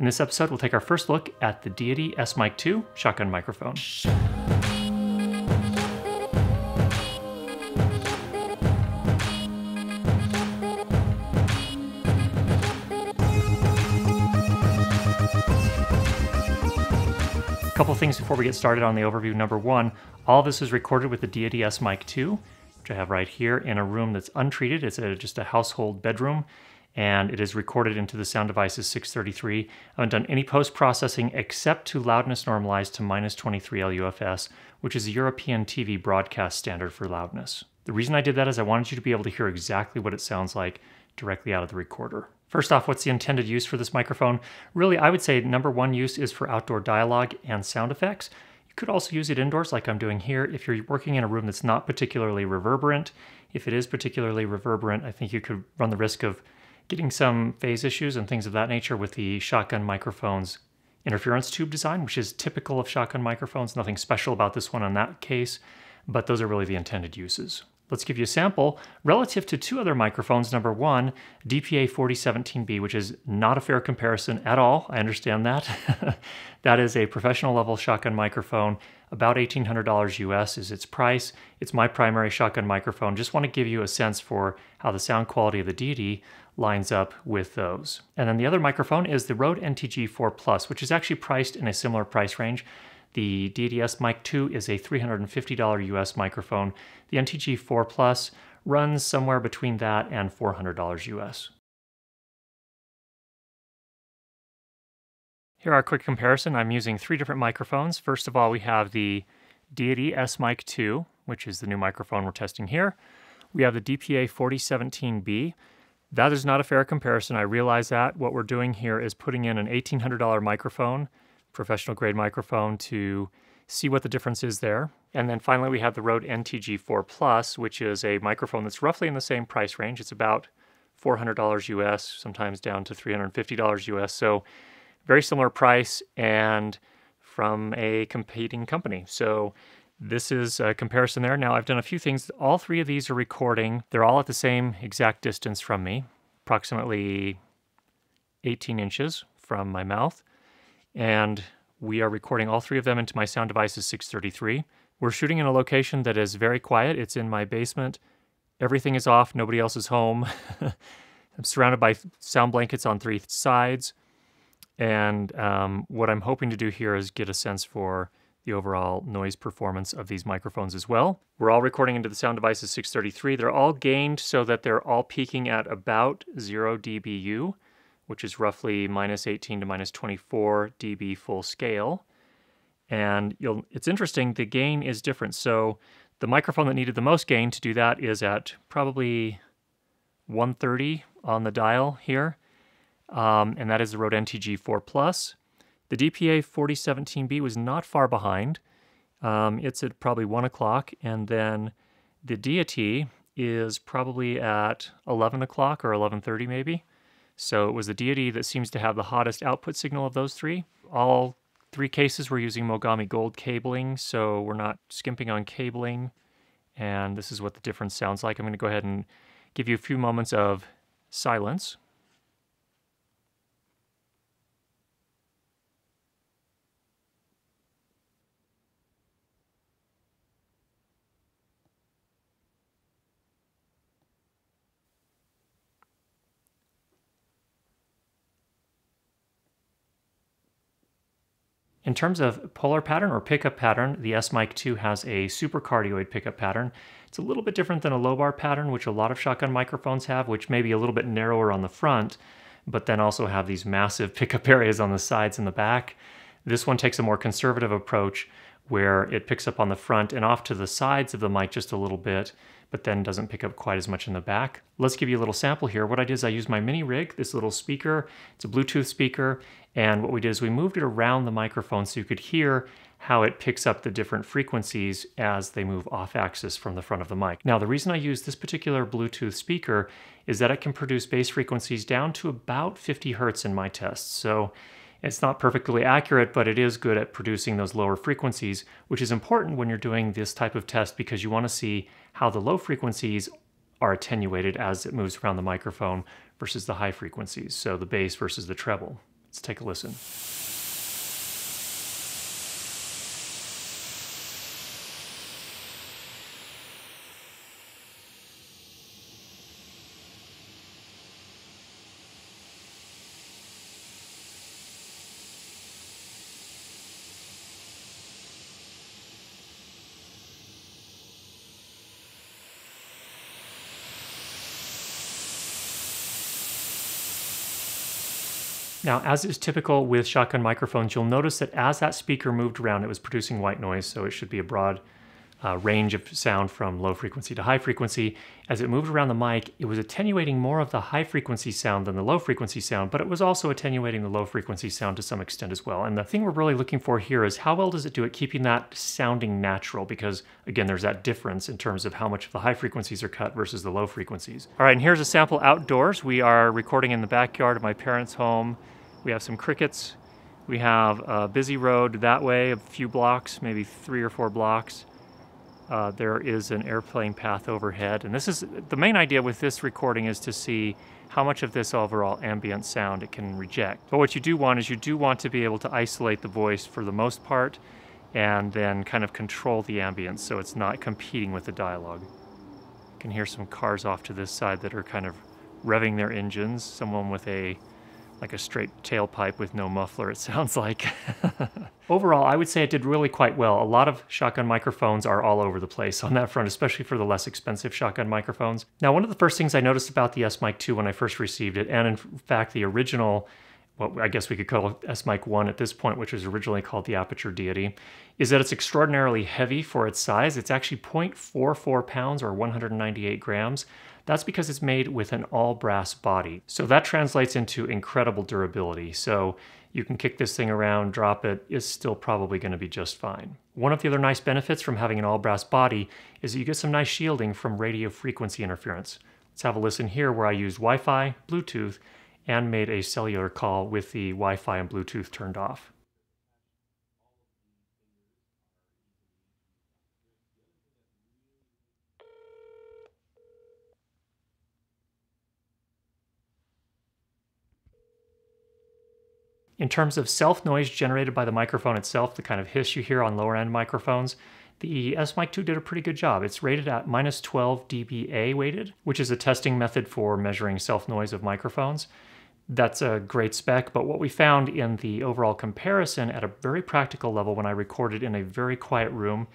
In this episode, we'll take our first look at the Deity S-Mic 2 shotgun microphone. A couple things before we get started on the overview. Number one, all of this is recorded with the Deity S-Mic 2, which I have right here in a room that's untreated. It's just a household bedroom, and it is recorded into the Sound Devices 633. I haven't done any post-processing except to loudness normalized to -23 LUFS, which is a European TV broadcast standard for loudness. The reason I did that is I wanted you to be able to hear exactly what it sounds like directly out of the recorder. First off, what's the intended use for this microphone? Really, I would say number one use is for outdoor dialogue and sound effects. You could also use it indoors like I'm doing here if you're working in a room that's not particularly reverberant. If it is particularly reverberant, I think you could run the risk of getting some phase issues and things of that nature with the shotgun microphone's interference tube design, which is typical of shotgun microphones. Nothing special about this one in that case, but those are really the intended uses. Let's give you a sample relative to two other microphones. Number one, DPA 4017B, which is not a fair comparison at all. I understand that. That is a professional level shotgun microphone. About $1,800 US is its price. It's my primary shotgun microphone. Just want to give you a sense for how the sound quality of the Deity lines up with those. And then the other microphone is the RODE NTG-4 Plus, which is actually priced in a similar price range. The Deity S-Mic 2 is a $350 US microphone. The NTG-4 Plus runs somewhere between that and $400 US. Here are a quick comparison. I'm using three different microphones. First of all, we have the Deity S-Mic 2, which is the new microphone we're testing here. We have the DPA 4017B. That is not a fair comparison. I realize that. What we're doing here is putting in an $1,800 microphone, professional grade microphone, to see what the difference is there. And then finally we have the RODE NTG-4 Plus, which is a microphone that's roughly in the same price range. It's about $400 US, sometimes down to $350 US. So very similar price and from a competing company. So this is a comparison there. Now I've done a few things. All three of these are recording. They're all at the same exact distance from me, approximately 18 inches from my mouth. And we are recording all three of them into my Sound Devices 633. We're shooting in a location that is very quiet. It's in my basement. Everything is off. Nobody else is home. I'm surrounded by sound blankets on three sides. And what I'm hoping to do here is get a sense for the overall noise performance of these microphones as well. We're all recording into the Sound Devices 633. They're all gained so that they're all peaking at about 0 dBu, which is roughly -18 to -24 dB full scale. And it's interesting, the gain is different. So the microphone that needed the most gain to do that is at probably 130 on the dial here. And that is the RODE NTG-4 Plus. The DPA 4017B was not far behind. It's at probably 1 o'clock, and then the Deity is probably at 11 o'clock or 11:30 maybe. So it was the Deity that seems to have the hottest output signal of those three. All three cases we're using Mogami Gold cabling, so we're not skimping on cabling, and this is what the difference sounds like. I'm going to go ahead and give you a few moments of silence. In terms of polar pattern or pickup pattern, the S-Mic 2 has a supercardioid pickup pattern. It's a little bit different than a low bar pattern, which a lot of shotgun microphones have, which may be a little bit narrower on the front, but then also have these massive pickup areas on the sides and the back. This one takes a more conservative approach where it picks up on the front and off to the sides of the mic just a little bit, but then doesn't pick up quite as much in the back. Let's give you a little sample here. What I did is I used my Minirig, this little speaker. It's a Bluetooth speaker, and what we did is we moved it around the microphone so you could hear how it picks up the different frequencies as they move off axis from the front of the mic. Now, the reason I use this particular Bluetooth speaker is that it can produce bass frequencies down to about 50 hertz in my tests. So it's not perfectly accurate, but it is good at producing those lower frequencies, which is important when you're doing this type of test because you want to see how the low frequencies are attenuated as it moves around the microphone versus the high frequencies, so the bass versus the treble. Let's take a listen. Now, as is typical with shotgun microphones, you'll notice that as that speaker moved around, it was producing white noise, so it should be a broad range of sound from low frequency to high frequency. As it moved around the mic, it was attenuating more of the high frequency sound than the low frequency sound, but it was also attenuating the low frequency sound to some extent as well. And the thing we're really looking for here is how well does it do at keeping that sounding natural? Because again, there's that difference in terms of how much of the high frequencies are cut versus the low frequencies. All right, and here's a sample outdoors. We are recording in the backyard of my parents' home. We have some crickets. We have a busy road that way, a few blocks, maybe 3 or 4 blocks. There is an airplane path overhead. And this is the main idea with this recording, is to see how much of this overall ambient sound it can reject. But what you do want is you do want to be able to isolate the voice for the most part and then kind of control the ambience so it's not competing with the dialogue. You can hear some cars off to this side that are kind of revving their engines. Someone with like a straight tailpipe with no muffler, it sounds like. Overall, I would say it did really quite well. A lot of shotgun microphones are all over the place on that front, especially for the less expensive shotgun microphones. Now, one of the first things I noticed about the S-Mic 2 when I first received it, and in fact the original, what I guess we could call S-Mic 1 at this point, which was originally called the Aputure Deity, is that it's extraordinarily heavy for its size. It's actually 0.44 pounds or 198 grams. That's because it's made with an all brass body. So that translates into incredible durability. So you can kick this thing around, drop it, it's still probably going to be just fine. One of the other nice benefits from having an all brass body is that you get some nice shielding from radio frequency interference. Let's have a listen here where I used Wi-Fi, Bluetooth, and made a cellular call with the Wi-Fi and Bluetooth turned off. In terms of self-noise generated by the microphone itself, the kind of hiss you hear on lower-end microphones, the S-Mic 2 did a pretty good job. It's rated at -12 dBA weighted, which is a testing method for measuring self-noise of microphones. That's a great spec, but what we found in the overall comparison at a very practical level when I recorded in a very quiet room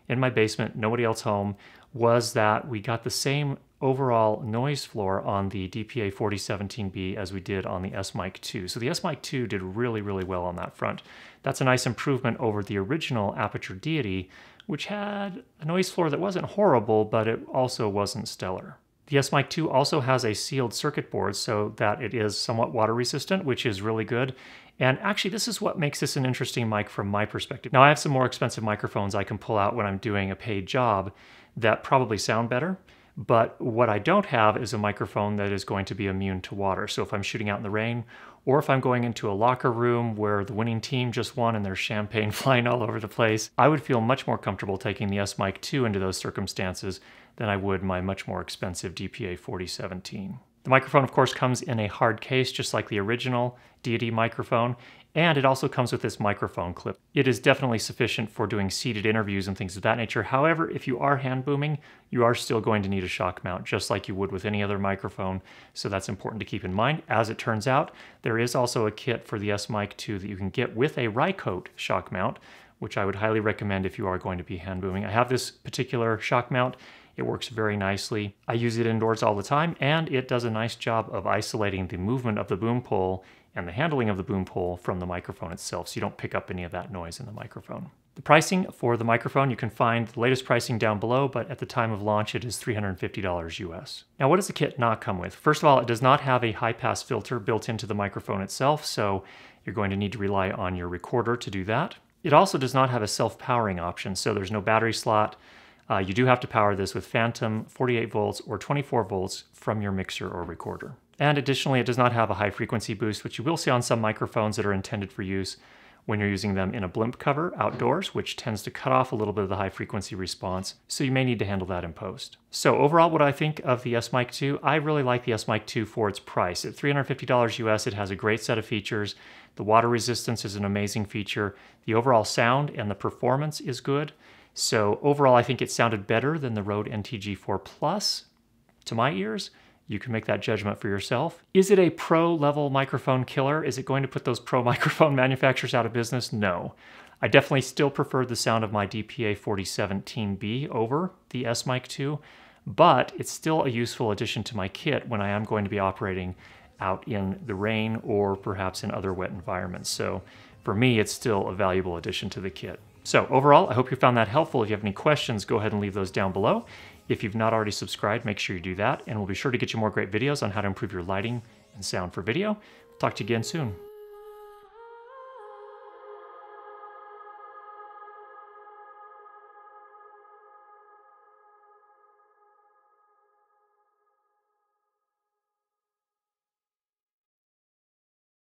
in my basement, nobody else home, was that we got the same overall noise floor on the DPA 4017B as we did on the S-Mic 2. So the S-Mic 2 did really, really well on that front. That's a nice improvement over the original Aputure Deity, which had a noise floor that wasn't horrible, but it also wasn't stellar. The S-Mic 2 also has a sealed circuit board so that it is somewhat water resistant, which is really good. And actually, this is what makes this an interesting mic from my perspective. Now, I have some more expensive microphones I can pull out when I'm doing a paid job that probably sound better. But what I don't have is a microphone that is going to be immune to water. So if I'm shooting out in the rain, or if I'm going into a locker room where the winning team just won and there's champagne flying all over the place, I would feel much more comfortable taking the S-Mic 2 into those circumstances than I would my much more expensive DPA 4017. The microphone, of course, comes in a hard case, just like the original Deity microphone, and it also comes with this microphone clip. It is definitely sufficient for doing seated interviews and things of that nature. However, if you are hand booming, you are still going to need a shock mount, just like you would with any other microphone, so that's important to keep in mind. As it turns out, there is also a kit for the S-Mic 2 that you can get with a Rycote shock mount, which I would highly recommend if you are going to be hand booming. I have this particular shock mount. It works very nicely. I use it indoors all the time, and it does a nice job of isolating the movement of the boom pole and the handling of the boom pole from the microphone itself, so you don't pick up any of that noise in the microphone. The pricing for the microphone, you can find the latest pricing down below, but at the time of launch it is $350 US. Now, what does the kit not come with? First of all, it does not have a high-pass filter built into the microphone itself, so you're going to need to rely on your recorder to do that. It also does not have a self-powering option, so there's no battery slot. You do have to power this with phantom 48 volts or 24 volts from your mixer or recorder. And additionally, it does not have a high frequency boost, which you will see on some microphones that are intended for use when you're using them in a blimp cover outdoors, which tends to cut off a little bit of the high frequency response. So you may need to handle that in post. So overall, what do I think of the S-Mic 2? I really like the S-Mic 2 for its price. At $350 US, it has a great set of features. The water resistance is an amazing feature. The overall sound and the performance is good. So overall, I think it sounded better than the RODE NTG-4 Plus to my ears. You can make that judgment for yourself. Is it a pro level microphone killer? Is it going to put those pro microphone manufacturers out of business? No. I definitely still prefer the sound of my DPA 4017B over the S-Mic 2, but it's still a useful addition to my kit when I am going to be operating out in the rain or perhaps in other wet environments. So for me, it's still a valuable addition to the kit. So overall, I hope you found that helpful. If you have any questions, go ahead and leave those down below. If you've not already subscribed, make sure you do that, and we'll be sure to get you more great videos on how to improve your lighting and sound for video. Talk to you again soon.